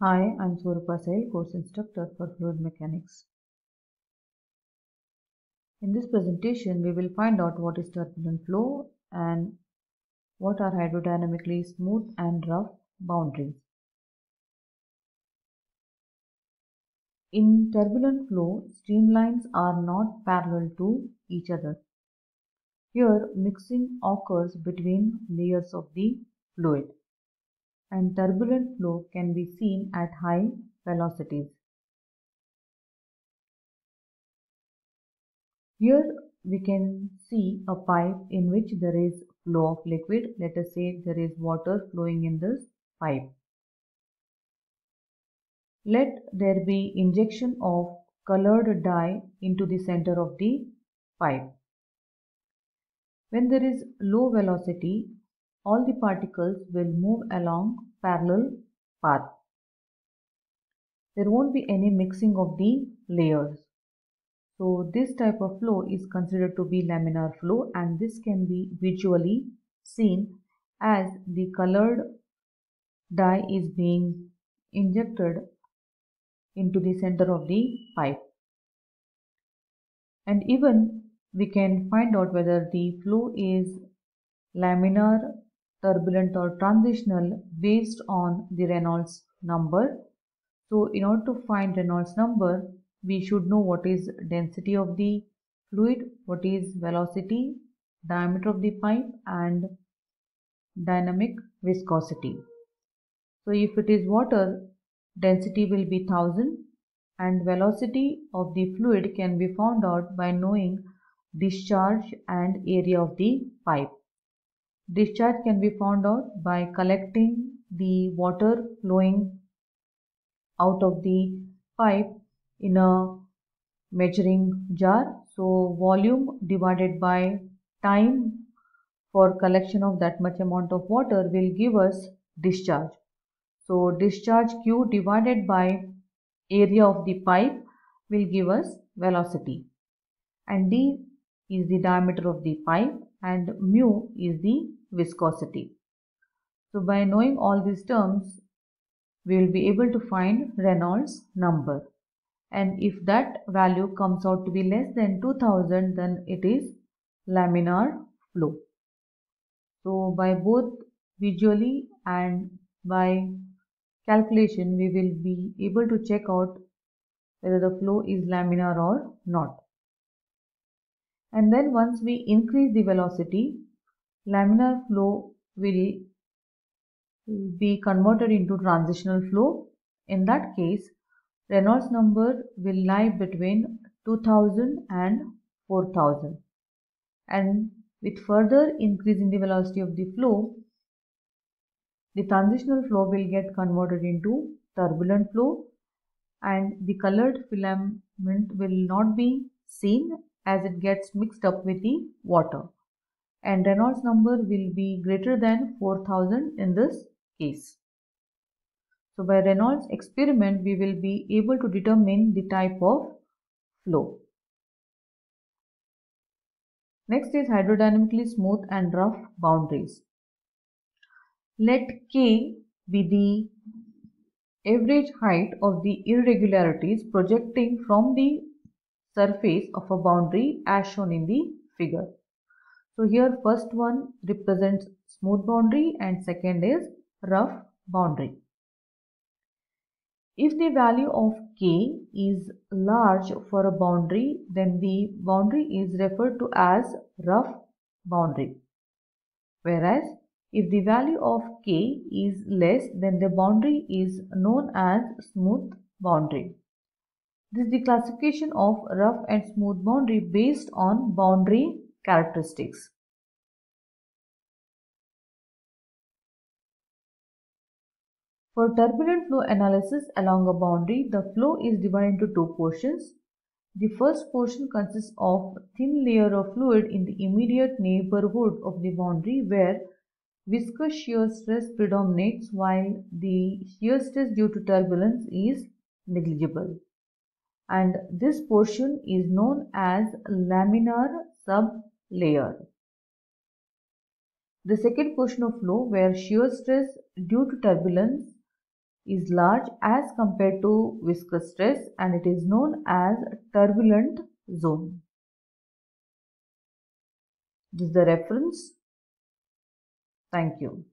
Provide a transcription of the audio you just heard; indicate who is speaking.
Speaker 1: Hi, I'm Surpa Sail, course instructor for fluid mechanics. In this presentation, we will find out what is turbulent flow and what are hydrodynamically smooth and rough boundaries. In turbulent flow, streamlines are not parallel to each other. Here, mixing occurs between layers of the fluid, and turbulent flow can be seen at high velocities. Here we can see a pipe in which there is flow of liquid. Let us say there is water flowing in this pipe. Let there be injection of colored dye into the center of the pipe. When there is low velocity, all the particles will move along parallel path. There won't be any mixing of the layers. So this type of flow is considered to be laminar flow, and this can be visually seen as the colored dye is being injected into the center of the pipe. And even we can find out whether the flow is laminar, turbulent or transitional based on the Reynolds number. So in order to find Reynolds number, we should know what is density of the fluid, what is velocity, diameter of the pipe and dynamic viscosity. So if it is water, density will be 1000 and velocity of the fluid can be found out by knowing discharge and area of the pipe. Discharge can be found out by collecting the water flowing out of the pipe in a measuring jar. So volume divided by time for collection of that much amount of water will give us discharge. So discharge Q divided by area of the pipe will give us velocity, and d is the diameter of the pipe and mu is the viscosity. So by knowing all these terms, we will be able to find Reynolds number, and if that value comes out to be less than 2000, then it is laminar flow. So by both visually and by calculation, we will be able to check out whether the flow is laminar or not. And then once we increase the velocity, laminar flow will be converted into transitional flow. In that case, Reynolds number will lie between 2000 and 4000. And with further increase in the velocity of the flow, the transitional flow will get converted into turbulent flow, and the colored filament will not be seen as it gets mixed up with the water, and Reynolds number will be greater than 4000 in this case. So by Reynolds experiment, we will be able to determine the type of flow. Next is hydrodynamically smooth and rough boundaries. Let K be the average height of the irregularities projecting from the surface of a boundary as shown in the figure. So here first one represents smooth boundary and second is rough boundary. If the value of K is large for a boundary, then the boundary is referred to as rough boundary. Whereas if the value of K is less, then the boundary is known as smooth boundary. This is the classification of rough and smooth boundary based on boundary characteristics. For turbulent flow analysis along a boundary, the flow is divided into two portions. The first portion consists of a thin layer of fluid in the immediate neighborhood of the boundary where viscous shear stress predominates while the shear stress due to turbulence is negligible. And this portion is known as laminar sublayer. The second portion of flow where shear stress due to turbulence is large as compared to viscous stress, and it is known as turbulent zone. This is the reference. Thank you.